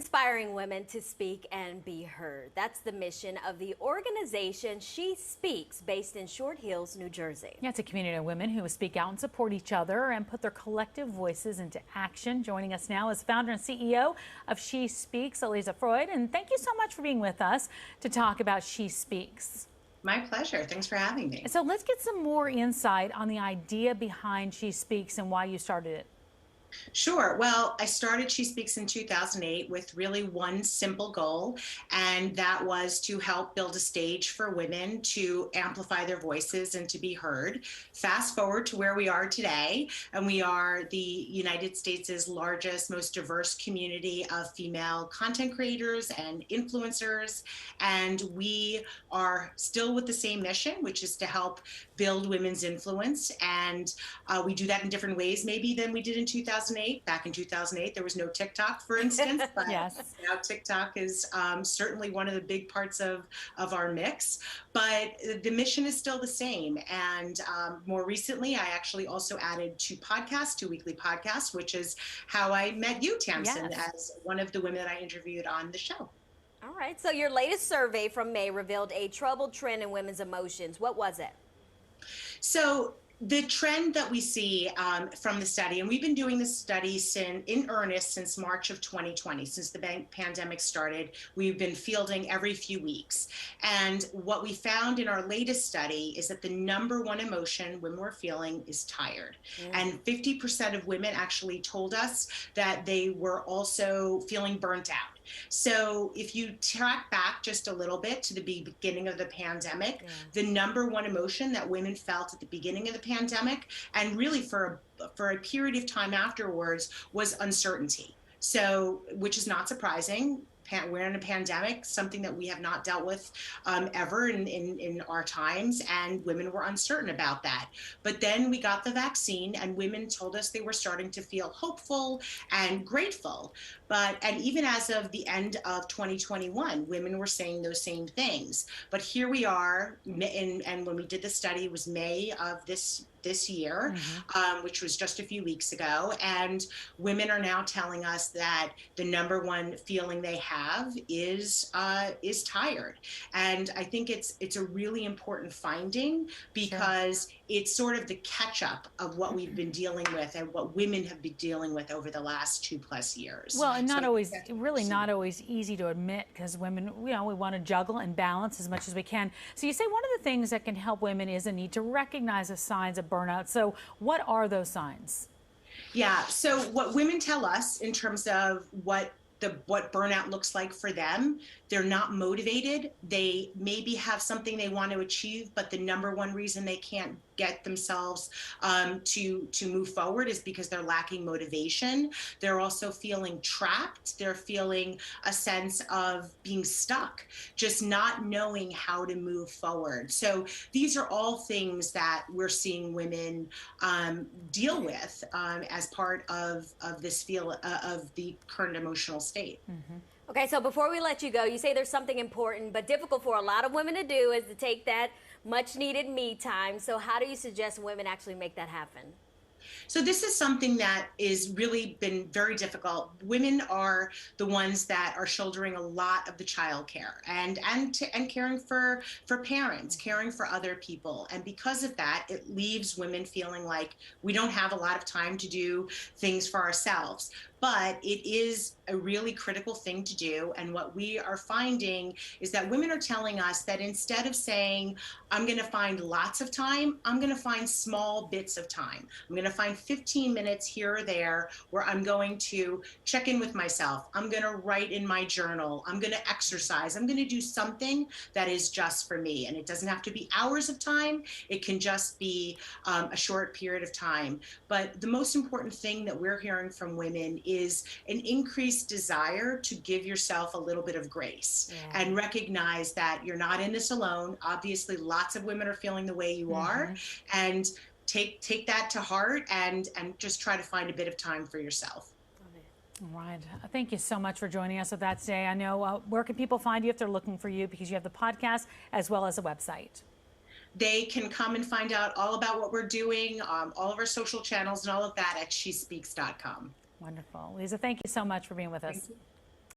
inspiring women to speak and be heard. That's the mission of the organization SheSpeaks, based in Short Hills, New Jersey. Yeah, it's a community of women who speak out and support each other and put their collective voices into action. Joining us now is founder and CEO of SheSpeaks, Aliza Freud. And thank you so much for being with us to talk about SheSpeaks. My pleasure. Thanks for having me. So let's get some more insight on the idea behind SheSpeaks and why you started it. Sure. Well, I started SheSpeaks in 2008 with really one simple goal, and that was to help build a stage for women to amplify their voices and to be heard. Fast forward to where we are today, and we are the United States' largest, most diverse community of female content creators and influencers, and we are still with the same mission, which is to help build women's influence, and we do that in different ways maybe than we did in 2008. Back in 2008, there was no TikTok, for instance, but Yes. Now TikTok is certainly one of the big parts of our mix. But the mission is still the same. And more recently, I actually also added two weekly podcasts, which is how I met you, Tamsin, Yes. as one of the women that I interviewed on the show. All right, so your latest survey from May revealed a troubled trend in women's emotions. What was it? So the trend that we see from the study, and we've been doing this study in earnest since March of 2020, since the pandemic started, we've been fielding every few weeks. And what we found in our latest study is that the number one emotion women were feeling is tired. And 50% of women actually told us that they were also feeling burnt out. So if you track back just a little bit to the beginning of the pandemic, the number one emotion that women felt at the beginning of the pandemic, and really for a period of time afterwards, was uncertainty. So, which is not surprising. We're in a pandemic, something that we have not dealt with ever in our times, and women were uncertain about that. But then we got the vaccine, and women told us they were starting to feel hopeful and grateful. And even as of the end of 2021, women were saying those same things. But here we are, and when we did the study, it was May of this year, which was just a few weeks ago. And women are now telling us that the number one feeling they have is tired. And I think it's a really important finding, because it's sort of the catch up of what we've been dealing with and what women have been dealing with over the last 2+ years. Well, and not always easy to admit, because women, we want to juggle and balance as much as we can. So you say one of the things that can help women is a need to recognize the signs of burnout. So what are those signs? Yeah, so what women tell us in terms of what burnout looks like for them, they're not motivated. They maybe have something they want to achieve, but the number one reason they can't get themselves to move forward is because they're lacking motivation. They're also feeling trapped. They're feeling a sense of being stuck, just not knowing how to move forward. So these are all things that we're seeing women deal with as part of this of the current emotional state. Okay, so before we let you go, you say there's something important but difficult for a lot of women to do, is to take that much needed me time. So how do you suggest women actually make that happen? So this is something that is really been very difficult. Women are the ones that are shouldering a lot of the child care and caring for parents, caring for other people. And because of that, it leaves women feeling like we don't have a lot of time to do things for ourselves. But it is a really critical thing to do. And what we are finding is that women are telling us that instead of saying, I'm going to find lots of time, I'm going to find small bits of time. I'm going to find 15 minutes here or there where I'm going to check in with myself. I'm going to write in my journal. I'm going to exercise. I'm going to do something that is just for me. And it doesn't have to be hours of time. It can just be a short period of time. But the most important thing that we're hearing from women is an increased desire to give yourself a little bit of grace and recognize that you're not in this alone. Obviously, lots of women are feeling the way you are, and take that to heart and just try to find a bit of time for yourself. All right. Thank you so much for joining us with that today. I know, where can people find you if they're looking for you, because you have the podcast as well as a website? They can come and find out all about what we're doing, all of our social channels and all of that at SheSpeaks.com. Wonderful. Aliza, thank you so much for being with us.